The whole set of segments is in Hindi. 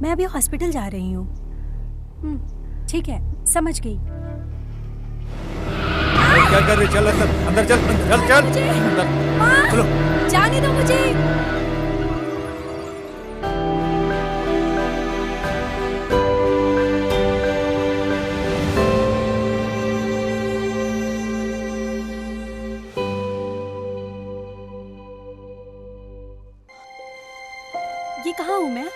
मैं अभी हॉस्पिटल जा रही हूँ। ठीक है, समझ गई। क्या कर रही? चल अंदर, अंदर चल, चल चल अंदर। माँ, चलो, जाने दो मुझे। ये कहाँ हूँ मैं?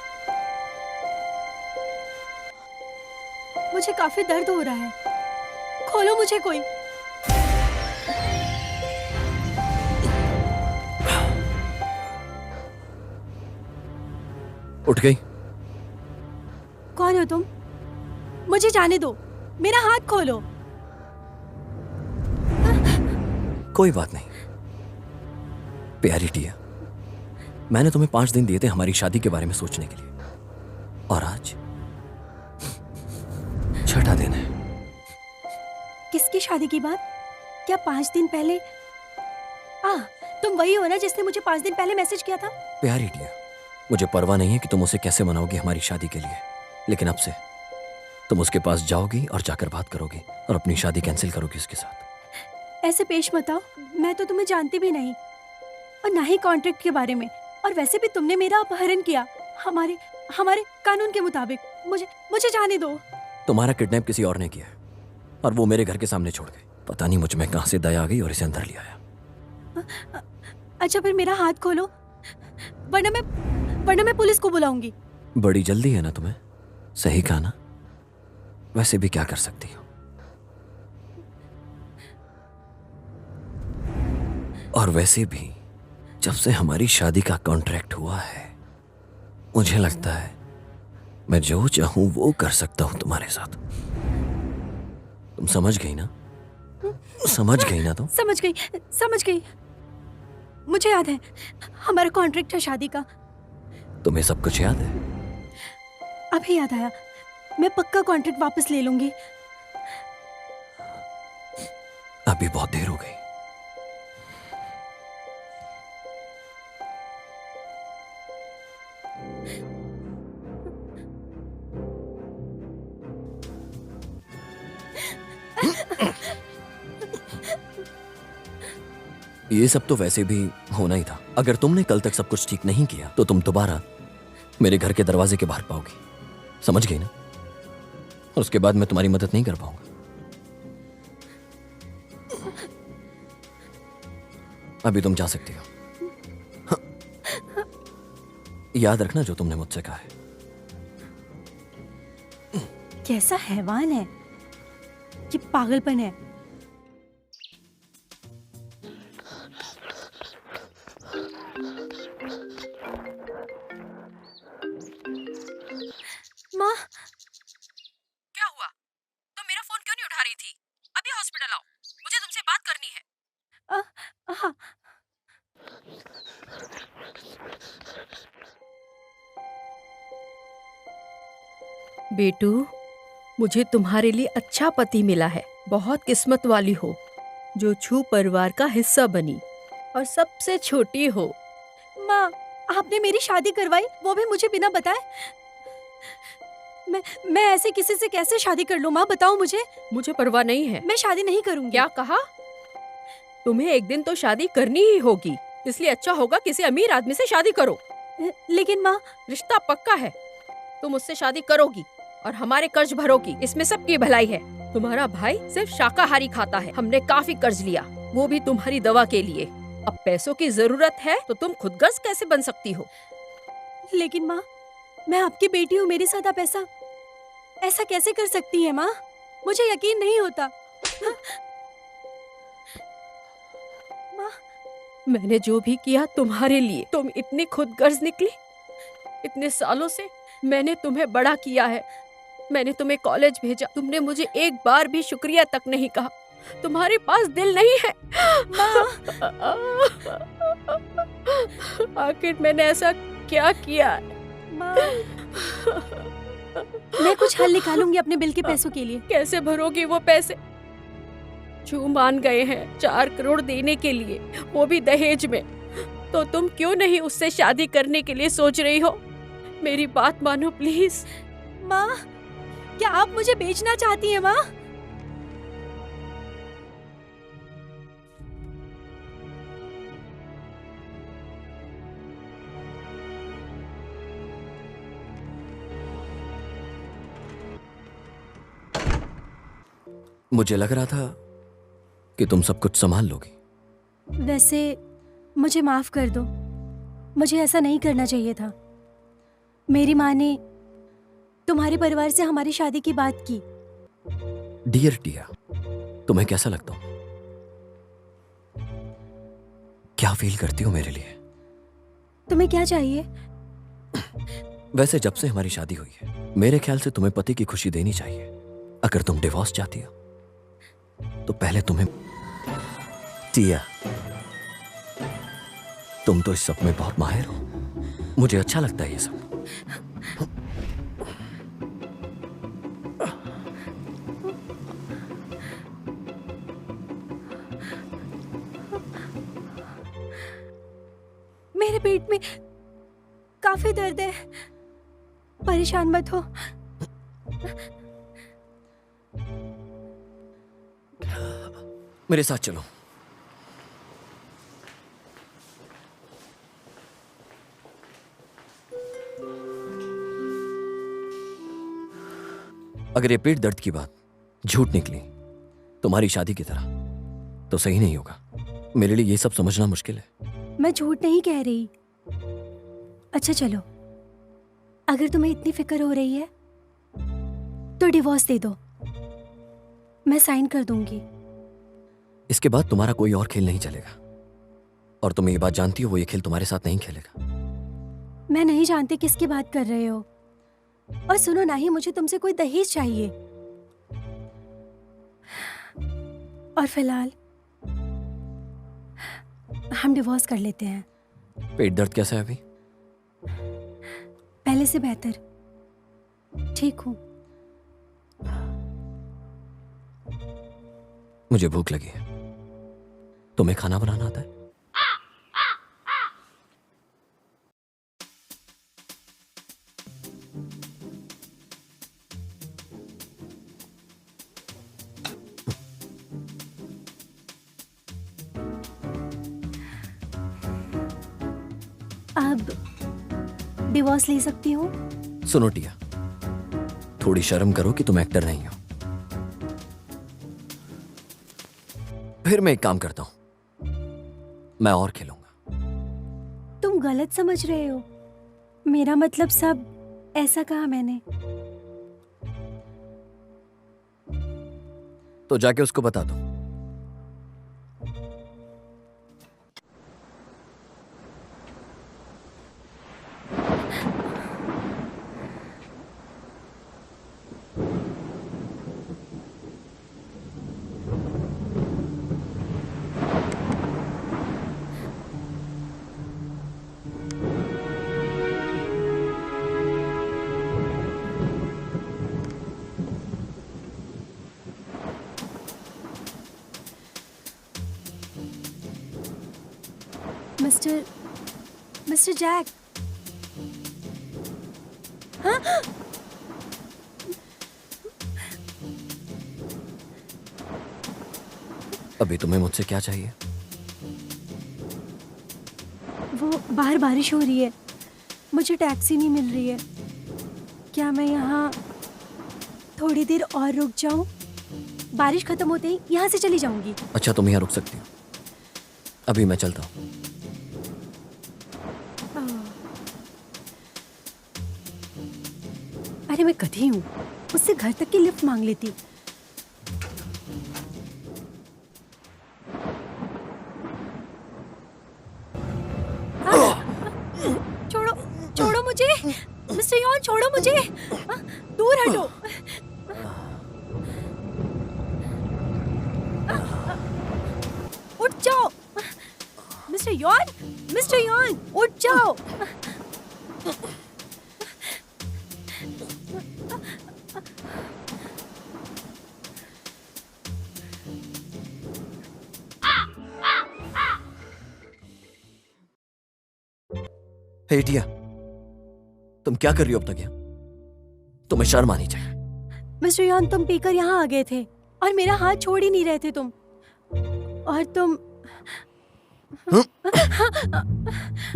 मुझे काफी दर्द हो रहा है। खोलो मुझे कोई। उठ गई? कौन हो तुम? मुझे जाने दो, मेरा हाथ खोलो। कोई बात नहीं प्यारी टिया, मैंने तुम्हें 5 दिन दिए थे हमारी शादी के बारे में सोचने के लिए, और आज 6ठा दिन है। किसकी शादी की बात? क्या 5 दिन पहले? तुम वही हो ना जिसने मुझे 5 दिन पहले मैसेज किया था? प्यारी टिया, मुझे परवाह नहीं है कि तुम उसे कैसे मनाओगी हमारी शादी के लिए, लेकिन अब से तुम उसके पास जाओगी और जाकर बात करोगी और अपनी शादी कैंसिल करोगी उसके साथ। ऐसे पेश मत आओ, मैं तो तुम्हें जानती भी नहीं और ना ही कॉन्ट्रैक्ट के बारे में। और वैसे भी तुमने मेरा अपहरण किया हमारे हमारे कानून के मुताबिक। मुझे जाने दो। तुम्हारा किडनैप किसी और ने किया है और वो मेरे घर के सामने छोड़ गए। पता नहीं मुझ में कहां से दया आ गई और इसे अंदर ले आया। अच्छा फिर मेरा हाथ खोलो, वरना मैं पुलिस को बुलाऊंगी। बड़ी जल्दी है ना तुम्हें? सही कहा ना? वैसे भी क्या कर सकती हो। और वैसे भी जब से हमारी शादी का कॉन्ट्रैक्ट हुआ है, मुझे लगता है मैं जो चाहूं वो कर सकता हूं तुम्हारे साथ। तुम समझ गई ना? समझ गई ना तुम? समझ गई। मुझे याद है, हमारा कॉन्ट्रैक्ट है शादी का। तुम्हें सब कुछ याद है? अभी याद आया, मैं पक्का कॉन्ट्रैक्ट वापस ले लूंगी। अभी बहुत देर हो गई। ये सब तो वैसे भी होना ही था। अगर तुमने कल तक सब कुछ ठीक नहीं किया तो तुम दोबारा मेरे घर के दरवाजे के बाहर पाओगी। समझ गई ना? और उसके बाद मैं तुम्हारी मदद नहीं कर पाऊंगा। अभी तुम जा सकती हो। हाँ। याद रखना जो तुमने मुझसे कहा है। कैसा हैवान है ये, पागलपन है। माँ, क्या हुआ? तुम मेरा फोन क्यों नहीं उठा रही थी? अभी हॉस्पिटल आओ, मुझे तुमसे बात करनी है। हाँ। बेटू, मुझे तुम्हारे लिए अच्छा पति मिला है। बहुत किस्मत वाली हो जो छू परिवार का हिस्सा बनी और सबसे छोटी हो। माँ, आपने मेरी शादी करवाई, वो भी मुझे बिना बताए। मैं ऐसे किसी से कैसे शादी कर लूं? माँ बताओ मुझे। मुझे परवाह नहीं है। मैं शादी नहीं करूंगी। क्या कहा? तुम्हें एक दिन तो शादी करनी ही होगी, इसलिए अच्छा होगा किसी अमीर आदमी से शादी करो। लेकिन माँ, रिश्ता पक्का है, तुम उससे शादी करोगी और हमारे कर्ज भरोगी, इसमें सबकी भलाई है। तुम्हारा भाई सिर्फ शाकाहारी खाता है, हमने काफी कर्ज लिया, वो भी तुम्हारी दवा के लिए। अब पैसों की जरूरत है तो तुम खुदगर्ज कैसे बन सकती हो? लेकिन माँ, मैं आपकी बेटी हूँ, मेरे साथ आप ऐसा कैसे कर सकती हैं माँ? मुझे यकीन नहीं होता। माँ, मैंने जो भी किया तुम्हारे लिए, तुम इतनी खुदगर्ज निकली। इतने सालों से मैंने तुम्हें बड़ा किया है, मैंने तुम्हें कॉलेज भेजा, तुमने मुझे एक बार भी शुक्रिया तक नहीं कहा। तुम्हारे पास दिल नहीं है। आखिर मैंने ऐसा क्या किया? माँ, मैं कुछ हल निकालूंगी अपने बिल के पैसों के लिए। कैसे भरोगी वो पैसे? जो मान गए हैं 4 करोड़ देने के लिए, वो भी दहेज में, तो तुम क्यों नहीं उससे शादी करने के लिए सोच रही हो? मेरी बात मानो प्लीज। माँ, क्या आप मुझे बेचना चाहती हैं माँ? मुझे लग रहा था कि तुम सब कुछ संभाल लोगी। वैसे मुझे माफ कर दो, मुझे ऐसा नहीं करना चाहिए था। मेरी माँ ने तुम्हारे परिवार से हमारी शादी की बात की। डियर टिया, तुम्हें कैसा लगता हूं? क्या फील करती हो मेरे लिए? तुम्हें क्या चाहिए? वैसे जब से हमारी शादी हुई है, मेरे ख्याल से तुम्हें पति की खुशी देनी चाहिए। अगर तुम डिवोर्स चाहती हो तो पहले तुम्हें। टिया, तुम तो इस सब में बहुत माहिर हो, मुझे अच्छा लगता है ये सब। मेरे पेट में काफी दर्द है, परेशान मत हो। मेरे साथ चलो। अगर ये पेट दर्द की बात झूठ निकली तुम्हारी शादी की तरह, तो सही नहीं होगा। मेरे लिए ये सब समझना मुश्किल है। मैं झूठ नहीं कह रही। अच्छा चलो, अगर तुम्हें इतनी फिक्र हो रही है तो डिवोर्स दे दो, मैं साइन कर दूंगी। इसके बाद तुम्हारा कोई और खेल नहीं चलेगा, और तुम ये बात जानती हो वो ये खेल तुम्हारे साथ नहीं खेलेगा। मैं नहीं जानती किसकी बात कर रहे हो। और सुनो, ना ही मुझे तुमसे कोई दहेज चाहिए। और फिलहाल हम डिवोर्स कर लेते हैं। पेट दर्द कैसा है अभी? पहले से बेहतर, ठीक हूँ। मुझे भूख लगी है। तुम्हें खाना बनाना आता है? अब डिवोर्स ले सकती हूँ? सुनो टिया, थोड़ी शर्म करो कि तुम एक्टर नहीं हो। फिर मैं एक काम करता हूं, मैं और खेलूंगा। तुम गलत समझ रहे हो। मेरा मतलब सब ऐसा कहा मैंने। तो जाके उसको बता दो। Mister Jack. हाँ? अभी तुम्हें मुझसे क्या चाहिए? वो बाहर बारिश हो रही है, मुझे टैक्सी नहीं मिल रही है। क्या मैं यहाँ थोड़ी देर और रुक जाऊं? बारिश खत्म होते ही यहाँ से चली जाऊंगी। अच्छा, तुम यहाँ रुक सकती हो। अभी मैं चलता हूँ। अरे मैं गधी हूँ, उससे घर तक की लिफ्ट मांग लेती। छोड़ो, छोड़ो मुझे। मिस्टर यॉन, छोड़ो मुझे। दूर हटो। उठ जाओ। मिस्टर यॉन, उठ जाओ। हे टिया, तुम क्या कर रही हो अब तक यहाँ? तुम्हें शर्म आनी चाहिए। मिस्टर यॉन, तुम पीकर यहाँ आ गए थे और मेरा हाथ छोड़ ही नहीं रहे थे तुम। और तुम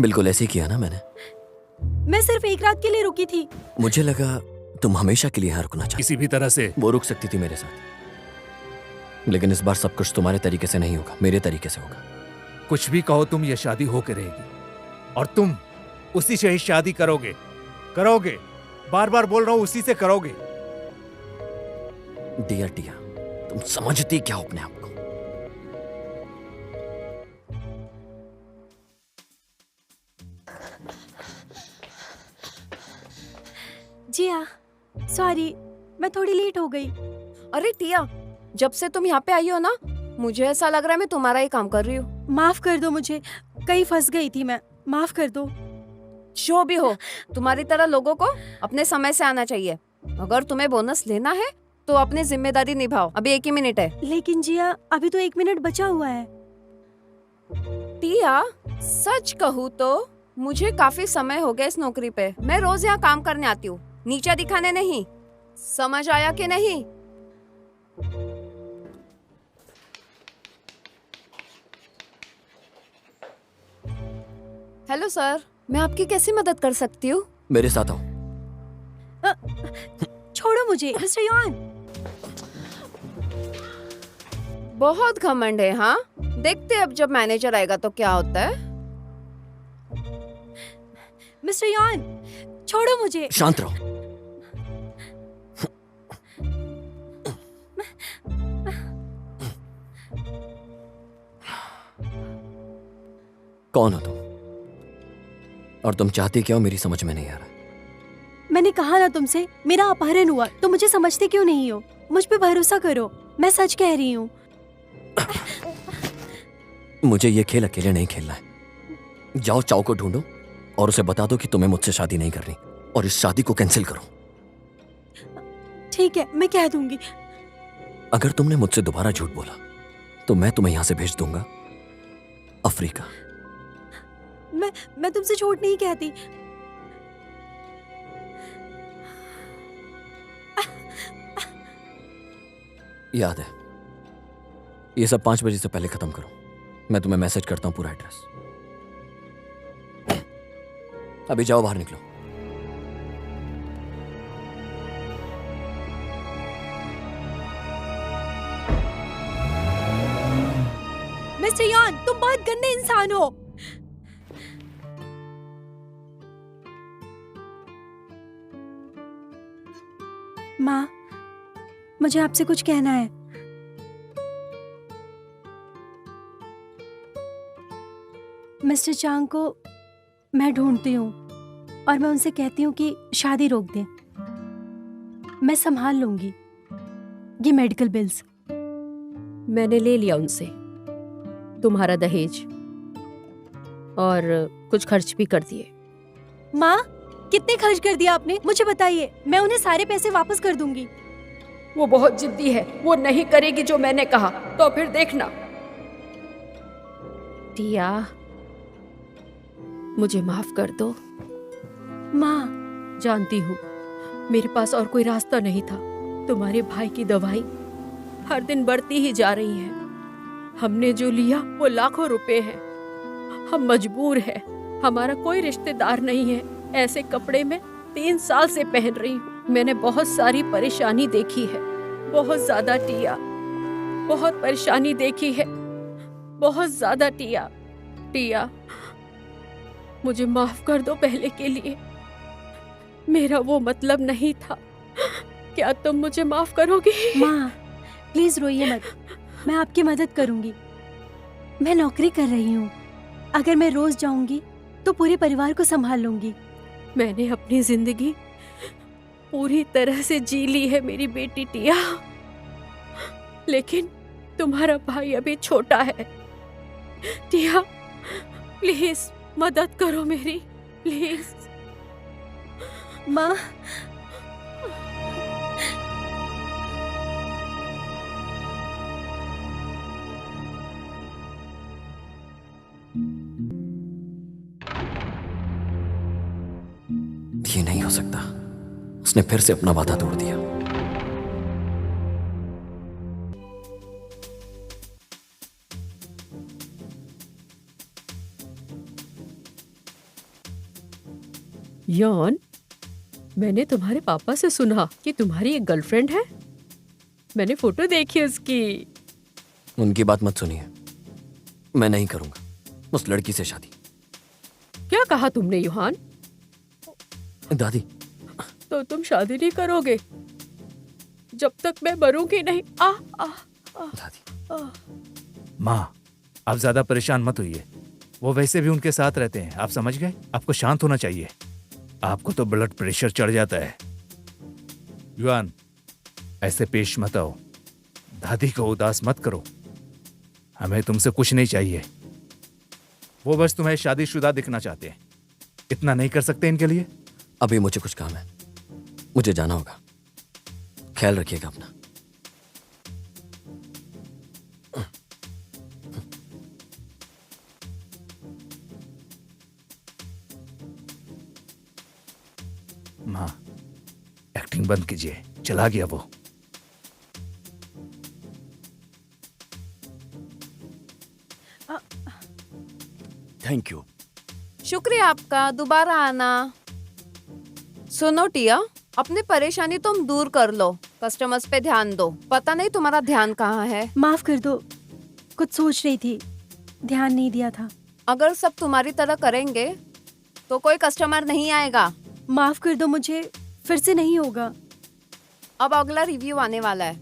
बिल्कुल ऐसे ही किया ना मैंने। मैं सिर्फ एक रात के लिए रुकी थी। मुझे लगा तुम हमेशा के लिए यहाँ रुकना चाहती। किसी भी तरह से वो रुक सकती थी मेरे साथ, लेकिन इस बार सब कुछ तुम्हारे तरीके से नहीं होगा, मेरे तरीके से होगा। कुछ भी कहो, तुम ये शादी होके रहेगी और तुम उसी से ही शादी करोगे। करोगे, बार बार बोल रहा हूं, उसी से करोगे। डियर टिया, तुम समझती क्या हो अपने आप को? जी हाँ, सॉरी, मैं थोड़ी लेट हो गई। अरे टिया, जब से तुम यहाँ पे आई हो ना, मुझे ऐसा लग रहा है मैं तुम्हारा ही काम कर रही हूँ। माफ कर दो मुझे, कहीं फंस गई थी मैं, माफ कर दो। जो भी हो, तुम्हारी तरह लोगों को अपने समय से आना चाहिए। अगर तुम्हें बोनस लेना है तो अपनी जिम्मेदारी निभाओ। अभी 1 ही मिनट है। लेकिन जिया, अभी तो 1 मिनट बचा हुआ है। टिया, सच कहूँ तो मुझे काफी समय हो गया इस नौकरी पे। मैं रोज यहाँ काम करने आती हूँ, नीचा दिखाने नहीं। समझ आया कि नहीं? हेलो सर, मैं आपकी कैसी मदद कर सकती हूँ? मेरे साथ आओ। छोड़ो मुझे मिस्टर यॉन। बहुत घमंड है। हाँ, देखते हैं अब जब मैनेजर आएगा तो क्या होता है। मिस्टर यॉन, छोड़ो मुझे। शांत रहो। कौन हो तुम और तुम चाहती क्या हो, मेरी समझ में नहीं आ रहा। मैंने कहा ना तुमसे, मेरा अपहरण हुआ, तो मुझे समझते क्यों नहीं हो? मुझ पे भरोसा करो, मैं सच कह रही हूँ। मुझे ये खेल अकेले नहीं खेलना है। जाओ चाव को ढूंढो और उसे बता दो कि तुम्हें मुझसे शादी नहीं करनी और इस शादी को कैंसिल करो। ठीक है, मैं कह दूंगी। अगर तुमने मुझसे दोबारा झूठ बोला तो मैं तुम्हें यहां से भेज दूंगा अफ्रीका। मैं तुमसे झूठ नहीं कहती। याद है, ये सब 5 बजे से पहले खत्म करो। मैं तुम्हें मैसेज करता हूं पूरा एड्रेस। अभी जाओ, बाहर निकलो। मिस्टर यॉन, तुम बहुत गंदे इंसान हो। माँ, मुझे आपसे कुछ कहना है। मिस्टर चांग को मैं ढूंढती हूँ और मैं उनसे कहती हूँ कि शादी रोक दें। मैं संभाल लूंगी ये मेडिकल बिल्स। मैंने ले लिया उनसे तुम्हारा दहेज और कुछ खर्च भी कर दिए। माँ, कितने खर्च कर दिया आपने? मुझे बताइए, मैं उन्हें सारे पैसे वापस कर दूंगी। वो बहुत जिद्दी है, वो नहीं करेगी जो मैंने कहा, तो फिर देखना। टिया, मुझे माफ कर दो। माँ, जानती हूँ मेरे पास और कोई रास्ता नहीं था। तुम्हारे भाई की दवाई हर दिन बढ़ती ही जा रही है। हमने जो लिया वो लाखों रुपए हैं। हम मजबूर हैं, हमारा कोई रिश्तेदार नहीं है। ऐसे कपड़े में 3 साल से पहन रही हूँ। मैंने बहुत सारी परेशानी देखी है, बहुत ज्यादा टिया, बहुत परेशानी देखी है, बहुत ज्यादा टिया। टिया, मुझे माफ कर दो पहले के लिए। मेरा वो मतलब नहीं था। क्या तुम मुझे माफ करोगी? माँ, प्लीज रोइए मत, मैं आपकी मदद करूंगी। मैं नौकरी कर रही हूँ, अगर मैं रोज जाऊंगी तो पूरे परिवार को संभाल लूंगी। मैंने अपनी जिंदगी पूरी तरह से जी ली है मेरी बेटी टिया, लेकिन तुम्हारा भाई अभी छोटा है। टिया, प्लीज मदद करो मेरी, प्लीज। माँ, ये नहीं हो सकता। उसने फिर से अपना वादा तोड़ दिया। यौन, मैंने तुम्हारे पापा से सुना कि तुम्हारी एक गर्लफ्रेंड है। मैंने फोटो देखी उसकी। उनकी बात मत सुनिए। मैं नहीं करूंगा उस लड़की से शादी। क्या कहा तुमने योहान? दादी, तो तुम शादी नहीं करोगे जब तक मैं मरूंगी नहीं। दादी, माँ, आप ज्यादा परेशान मत होइए। वो वैसे भी उनके साथ रहते हैं, आप समझ गए? आपको शांत होना चाहिए। आपको तो ब्लड प्रेशर चढ़ जाता है। युआन, ऐसे पेश मत आओ। दादी को उदास मत करो। हमें तुमसे कुछ नहीं चाहिए। वो बस तुम्हें शादीशुदा दिखना चाहते हैं। इतना नहीं कर सकते इनके लिए? अभी मुझे कुछ काम है, मुझे जाना होगा। ख्याल रखिएगा अपना। माँ, एक्टिंग बंद कीजिए। चला गया वो। Thank you. शुक्रिया आपका, दोबारा आना। सुनो टिया, अपनी परेशानी तुम दूर कर लो, कस्टमर्स पे ध्यान दो। पता नहीं तुम्हारा ध्यान कहाँ है। माफ कर दो, कुछ सोच रही थी, ध्यान नहीं दिया था। अगर सब तुम्हारी तरह करेंगे तो कोई कस्टमर नहीं आएगा। माफ कर दो, मुझे फिर से नहीं होगा। अब अगला रिव्यू आने वाला है।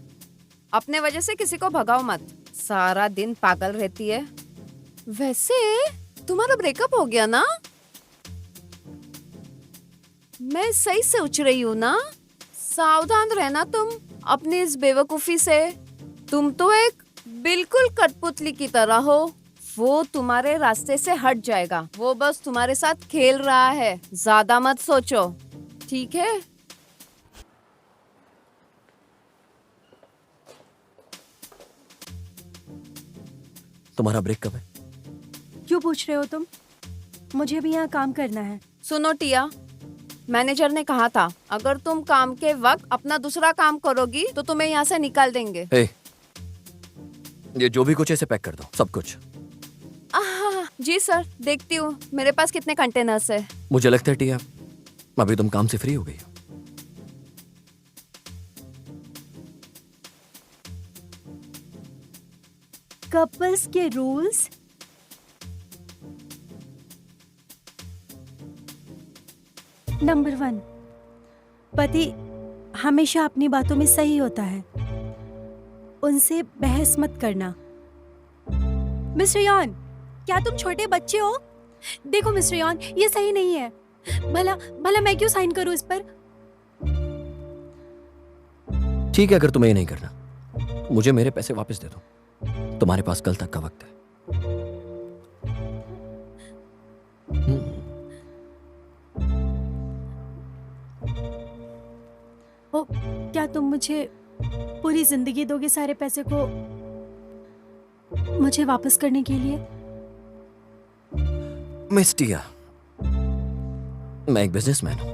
अपने वजह से किसी को भगाओ मत। सारा दिन पागल रहती है। वैसे तुम्हारा ब्रेकअप हो गया ना? मैं सही सोच रही हूँ ना? सावधान रहना तुम अपनी इस बेवकूफी से। तुम तो एक बिल्कुल कठपुतली की तरह हो। वो तुम्हारे रास्ते से हट जाएगा। वो बस तुम्हारे साथ खेल रहा है। ज्यादा मत सोचो, ठीक है? तुम्हारा ब्रेक कब है? क्यों पूछ रहे हो तुम? मुझे भी यहाँ काम करना है। सुनो टिया, मैनेजर ने कहा था अगर तुम काम के वक्त अपना दूसरा काम करोगी तो तुम्हें यहाँ से निकाल देंगे। हे, ये जो भी कुछ है इसे पैक कर दो, सब कुछ। जी सर, देखती हूँ मेरे पास कितने कंटेनर्स है। मुझे लगता है टिया, अभी तुम काम से फ्री हो गई हो। कपल्स के रूल्स। नंबर 1, पति हमेशा अपनी बातों में सही होता है। उनसे बहस मत करना। मिस्टर यॉन, क्या तुम छोटे बच्चे हो? देखो मिस्टर यॉन, ये सही नहीं है। भला भला मैं क्यों साइन करूं इस पर? ठीक है, अगर तुम्हें ये नहीं करना, मुझे मेरे पैसे वापस दे दो। तुम्हारे पास कल तक का वक्त है। ओ, क्या तुम मुझे पूरी जिंदगी दोगे सारे पैसे को मुझे वापस करने के लिए? मिस टिया, मैं एक बिजनेसमैन हूं।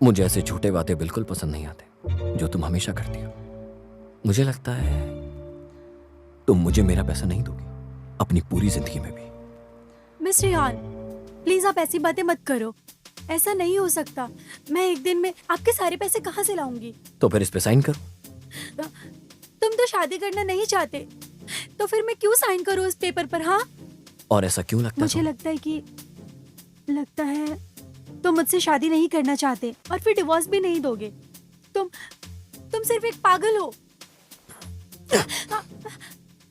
मुझे ऐसे झूठे वादे बिल्कुल पसंद नहीं आते जो तुम हमेशा करती हो। मुझे लगता है तुम मुझे मेरा पैसा नहीं दोगी अपनी पूरी जिंदगी में भी। मिस्टर यॉन, प्लीज आप ऐसी बातें मत करो। ऐसा नहीं हो सकता। मैं एक दिन में आपके सारे पैसे कहाँ से लाऊंगी? तो फिर इस पे साइन करो। तुम तो शादी करना नहीं चाहते, तो फिर मैं क्यों साइन करूँ इस पेपर पर? हाँ, और ऐसा क्यों लगता मुझे है लगता है तुम मुझसे शादी नहीं करना चाहते और फिर डिवोर्स भी नहीं दोगे। तुम सिर्फ एक पागल हो।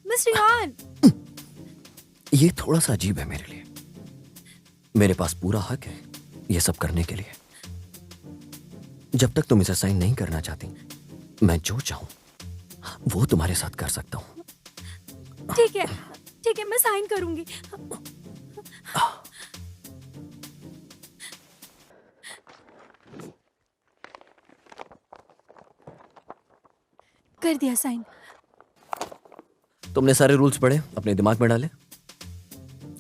मिस्टर यॉन, ये थोड़ा सा अजीब है मेरे लिए। मेरे पास पूरा हक है ये सब करने के लिए। जब तक तुम इसे साइन नहीं करना चाहती, मैं जो चाहूं वो तुम्हारे साथ कर सकता हूं। ठीक है, मैं साइन करूंगी। कर दिया साइन। तुमने सारे रूल्स पढ़े, अपने दिमाग में डाले?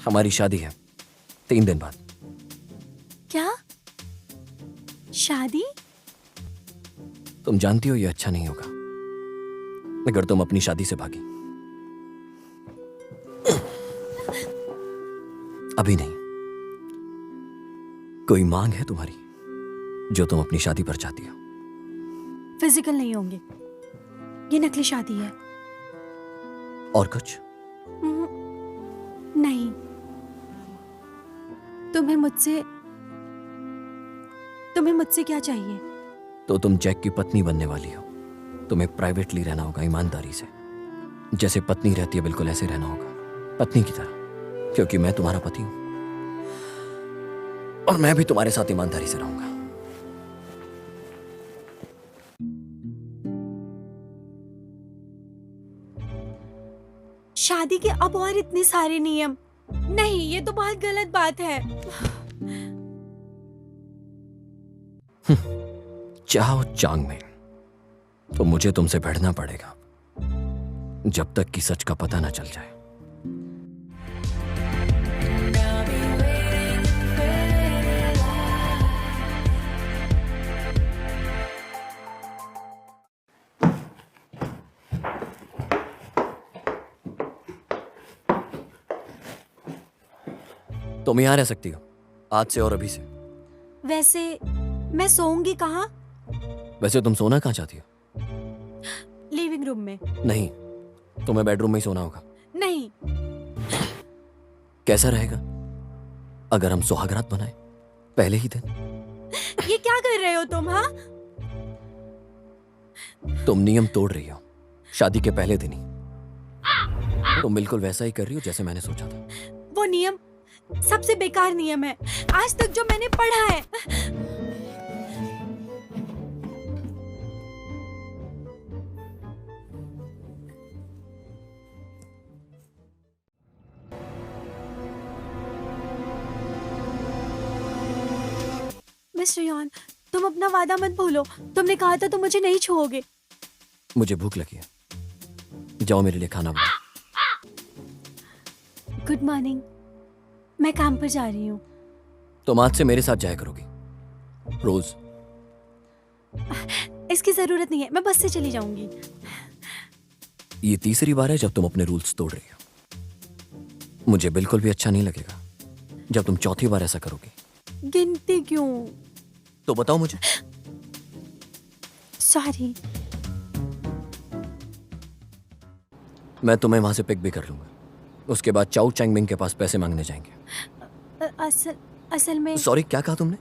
हमारी शादी है 3 दिन बाद। क्या? शादी? तुम जानती हो ये अच्छा नहीं होगा अगर तुम अपनी शादी से भागी। अभी नहीं। कोई मांग है तुम्हारी जो तुम अपनी शादी पर चाहती हो? फिजिकल नहीं होंगे, ये नकली शादी है। और कुछ? नहीं। तुम्हें मुझसे क्या चाहिए? तो तुम जैक की पत्नी बनने वाली हो। तुम्हें प्राइवेटली रहना होगा, ईमानदारी से। जैसे पत्नी रहती है बिल्कुल ऐसे रहना होगा, पत्नी की तरह, क्योंकि मैं तुम्हारा पति हूं और मैं भी तुम्हारे साथ ईमानदारी से रहूंगा। शादी के अब और इतने सारे नियम? नहीं, ये तो बहुत गलत बात है। चाहो चांग में, तो मुझे तुमसे भिड़ना पड़ेगा जब तक कि सच का पता न चल जाए। तुम यहाँ रह सकती हो आज से और अभी से। वैसे मैं सोऊंगी कहाँ? वैसे तुम सोना कहाँ चाहती हो? लिविंग रूम में। नहीं, तुम्हें बेडरूम में ही सोना होगा। नहीं। कैसा रहेगा अगर हम सुहागरात बनाए पहले ही दिन? ये क्या कर रहे हो तुम? हाँ, तुम नियम तोड़ रही हो शादी के पहले दिन ही। तुम बिल्कुल वैसा ही कर रही हो जैसे मैंने सोचा था। वो नियम सबसे बेकार नियम है आज तक जो मैंने पढ़ा है। मिस्टर यॉन, तुम अपना वादा मत भूलो। तुमने कहा था तुम मुझे नहीं छुओगे। मुझे भूख लगी है, जाओ मेरे लिए खाना बनाओ। Good morning. मैं काम पर जा रही हूँ। तुम आज से मेरे साथ जाया करोगी रोज। इसकी जरूरत नहीं है, मैं बस से चली जाऊंगी। ये तीसरी बार है जब तुम अपने रूल्स तोड़ रही हो। मुझे बिल्कुल भी अच्छा नहीं लगेगा जब तुम चौथी बार ऐसा करोगी। गिनती क्यों? तो बताओ मुझे। सॉरी। मैं तुम्हें वहां से पिक भी कर लूंगा। उसके बाद चाउ चैंगमिंग के पास पैसे मांगने जाएंगे। असल में सॉरी, क्या कहा तुमने?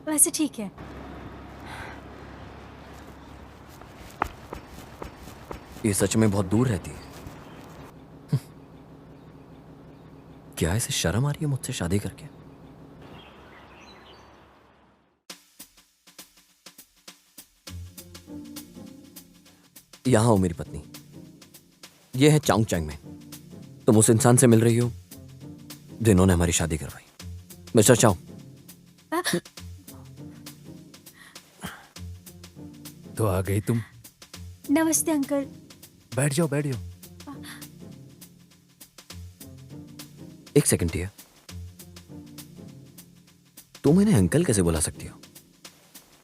वैसे ठीक है। ये सच में बहुत दूर रहती है। क्या इसे शर्म आ रही है मुझसे शादी करके? यहां हो मेरी पत्नी। ये है चांग चैंग में। तुम उस इंसान से मिल रही हो जिन्होंने हमारी शादी करवाई, मिस्टर चाओ। तो आ गई तुम। नमस्ते अंकल। बैठ जाओ बैठ जाओ। एक सेकंड टिया, तुम इन्हें अंकल कैसे बुला सकती हो?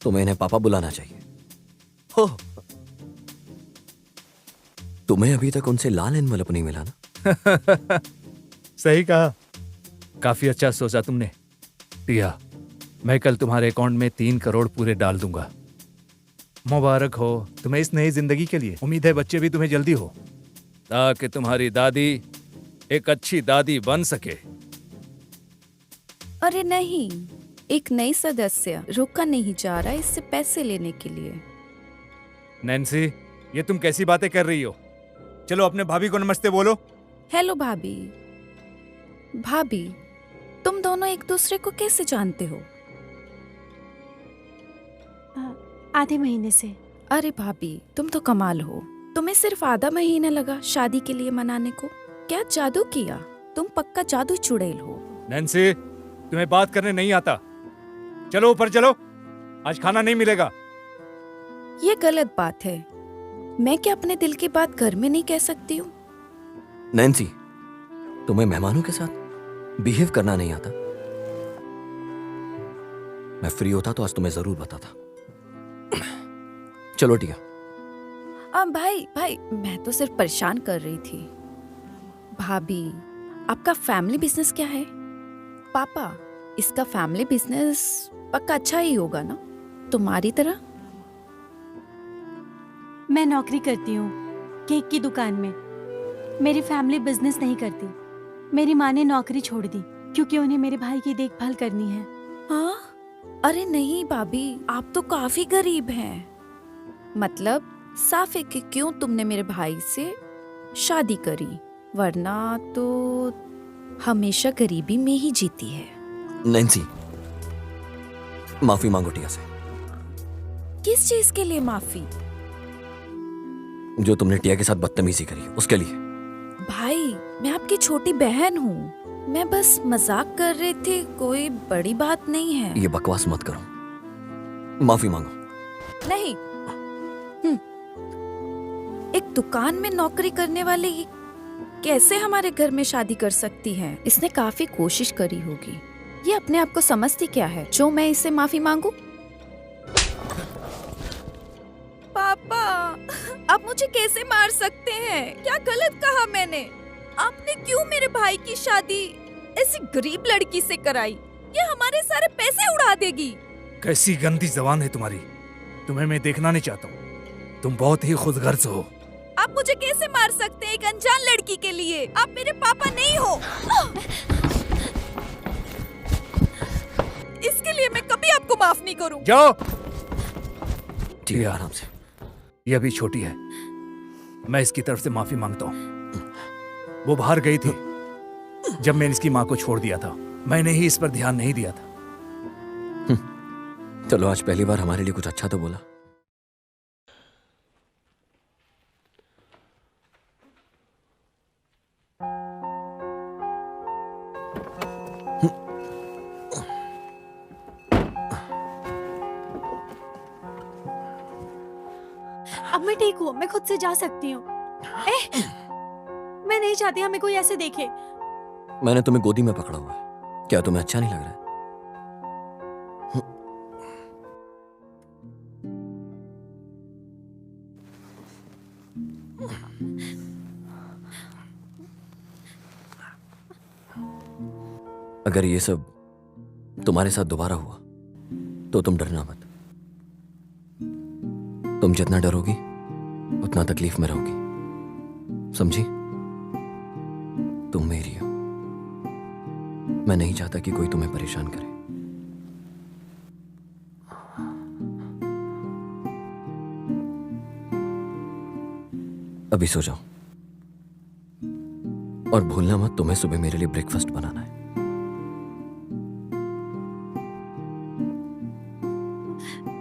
तुम्हें इन्हें पापा बुलाना चाहिए। हो, तुम्हें अभी तक उनसे लाल एनवलप नहीं मिला ना? सही कहा, काफी अच्छा सोचा तुमने। टिया, मैं कल तुम्हारे अकाउंट में 3 करोड़ पूरे डाल दूंगा। मुबारक हो तुम्हें इस नई जिंदगी के लिए। उम्मीद है बच्चे भी तुम्हें जल्दी हो, ताकि तुम्हारी दादी एक अच्छी दादी बन सके। अरे नहीं, एक नई सदस्य रुका नहीं जा रहा इससे पैसे लेने के लिए। नैन्सी, ये तुम कैसी बातें कर रही हो? चलो अपने भाभी को नमस्ते बोलो। हेलो भाभी। भाभी, तुम दोनों एक दूसरे को कैसे जानते हो? आधे महीने से। अरे भाभी, तुम तो कमाल हो। तुम्हें सिर्फ आधा महीना लगा शादी के लिए मनाने को। क्या जादू किया? तुम पक्का जादू चुड़ैल हो। नैन्सी, तुम्हें बात करने नहीं आता। चलो ऊपर चलो, आज खाना नहीं मिलेगा। ये गलत बात है। मैं क्या अपने दिल की बात घर में नहीं कह सकती हूँ? नैन्सी, तुम्हें मेहमानों के साथ बिहेव करना नहीं आता? मैं फ्री होता तो आज तुम्हें जरूर बताता। चलो ठीक है। भाई भाई, मैं तो सिर्फ परेशान कर रही थी। भाभी, आपका फैमिली बिजनेस क्या है? पापा, इसका फैमिली बिजनेस पक्का अच्छा ही होगा ना, तुम्हारी तरह? मैं नौकरी करती हूँ केक की दुकान में। मेरी फैमिली बिजनेस नहीं करती। मेरी माँ ने नौकरी छोड़ दी क्योंकि उन्हें मेरे भाई की देखभाल करनी है। हाँ? अरे नहीं भाभी, आप तो काफी गरीब हैं। मतलब साफ है कि क्यों तुमने मेरे भाई से शादी करी, वरना तो हमेशा गरीबी में ही जीती है। नैन्सी, माफी मांगो टिया से। किस चीज के लिए माफी? जो तुमने टिया के साथ बदतमीजी करी उसके लिए। भाई, मैं आपकी छोटी बहन हूँ, मैं बस मजाक कर रही थी, कोई बड़ी बात नहीं है। ये बकवास मत करो, माफी मांगो। नहीं। एक दुकान में नौकरी करने वाली कैसे हमारे घर में शादी कर सकती है? इसने काफी कोशिश करी होगी। ये अपने आप को समझती क्या है जो मैं इससे माफी मांगू? पापा, आप मुझे कैसे मार सकते हैं? क्या गलत कहा मैंने? आपने क्यों मेरे भाई की शादी ऐसी गरीब लड़की से कराई? ये हमारे सारे पैसे उड़ा देगी। कैसी गंदी जबान है तुम्हारी। तुम्हें मैं देखना नहीं चाहता हूँ। तुम बहुत ही खुदगर्ज हो। आप मुझे कैसे मार सकते हैं एक अनजान लड़की के लिए? आप मेरे पापा नहीं हो। इसके लिए मैं कभी आपको माफ नहीं करूं। जाओ। ठीक है, आराम से। ये अभी छोटी है, मैं इसकी तरफ से माफी मांगता हूँ। वो बाहर गई थी जब मैंने इसकी माँ को छोड़ दिया था। मैंने ही इस पर ध्यान नहीं दिया था। चलो, आज पहली बार हमारे लिए कुछ अच्छा तो बोला। अब मैं ठीक हूँ, मैं खुद से जा सकती हूँ। मैं नहीं चाहती हमें कोई ऐसे देखे। मैंने तुम्हें गोदी में पकड़ा हुआ है, क्या तुम्हें अच्छा नहीं लग रहा है? अगर ये सब तुम्हारे साथ दोबारा हुआ तो तुम डरना मत। तुम जितना डरोगी उतना तकलीफ में रहोगी, समझी? तुम मेरी हो। मैं नहीं चाहता कि कोई तुम्हें परेशान करे। अभी सो जाओ और भूलना मत, तुम्हें सुबह मेरे लिए ब्रेकफास्ट बनाना है।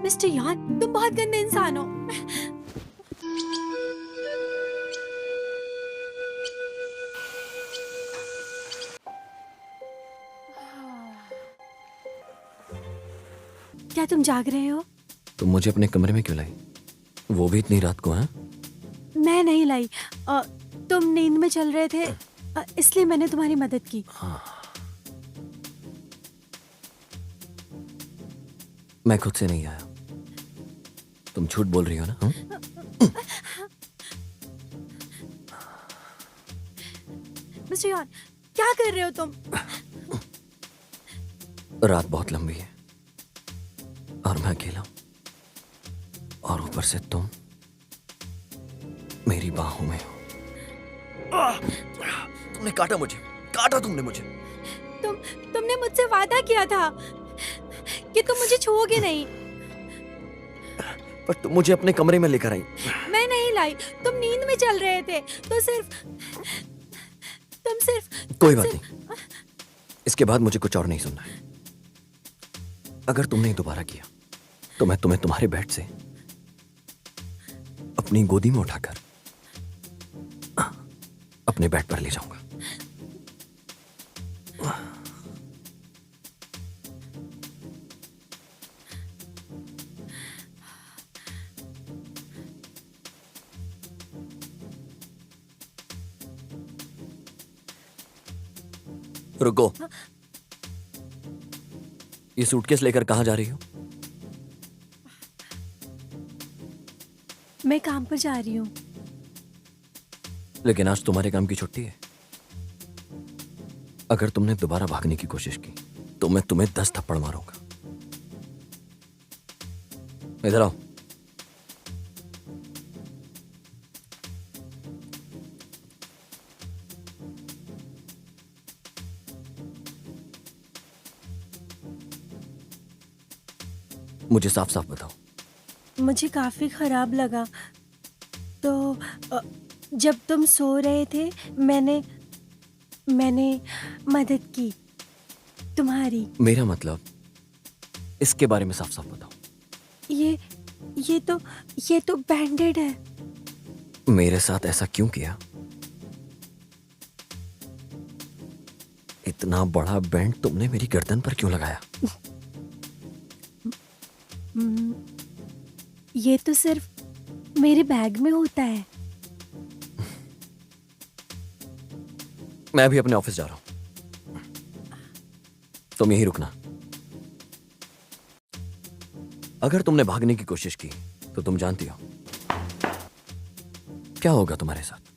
मिस्टर यान, तुम बहुत गंदे इंसान हो। क्या तुम जाग रहे हो? तुम मुझे अपने कमरे में क्यों लाई? वो भी इतनी रात को? हैं? मैं नहीं लाई। तुम नींद में चल रहे थे, इसलिए मैंने तुम्हारी मदद की। मैं खुद से नहीं आया। तुम झूठ बोल रही हो ना? मिस्टर यान, क्या कर रहे हो तुम? रात बहुत लंबी है और मैं अकेला हूं, और ऊपर से तुम मेरी बाहों में हो। तुमने काटा मुझे, काटा तुमने मुझे। तुमने मुझसे वादा किया था कि तुम मुझे छुओगे नहीं। पर तुम मुझे अपने कमरे में लेकर आई। मैं नहीं लाई, तुम नींद में चल रहे थे तो तुम सिर्फ कोई बात नहीं, इसके बाद मुझे कुछ और नहीं सुनना है। अगर तुमने दोबारा किया तो मैं तुम्हें तुम्हारे बेड से अपनी गोदी में उठाकर अपने बेड पर ले जाऊंगा। रुको, ये सूटकेस लेकर कहाँ जा रही हो? मैं काम पर जा रही हूँ। लेकिन आज तुम्हारे काम की छुट्टी है। अगर तुमने दोबारा भागने की कोशिश की तो मैं तुम्हें 10 थप्पड़ मारूंगा। इधर आओ। मुझे साफ साफ बताओ। मुझे काफी खराब लगा, तो जब तुम सो रहे थे मैंने मदद की तुम्हारी। मेरा मतलब इसके बारे में साफ साफ बताओ। ये तो बैंडेड है। मेरे साथ ऐसा क्यों किया? इतना बड़ा बैंड तुमने मेरी गर्दन पर क्यों लगाया? ये तो सिर्फ मेरे बैग में होता है। मैं अभी अपने ऑफिस जा रहा हूं, तुम यहीं रुकना। अगर तुमने भागने की कोशिश की तो तुम जानती हो क्या होगा तुम्हारे साथ।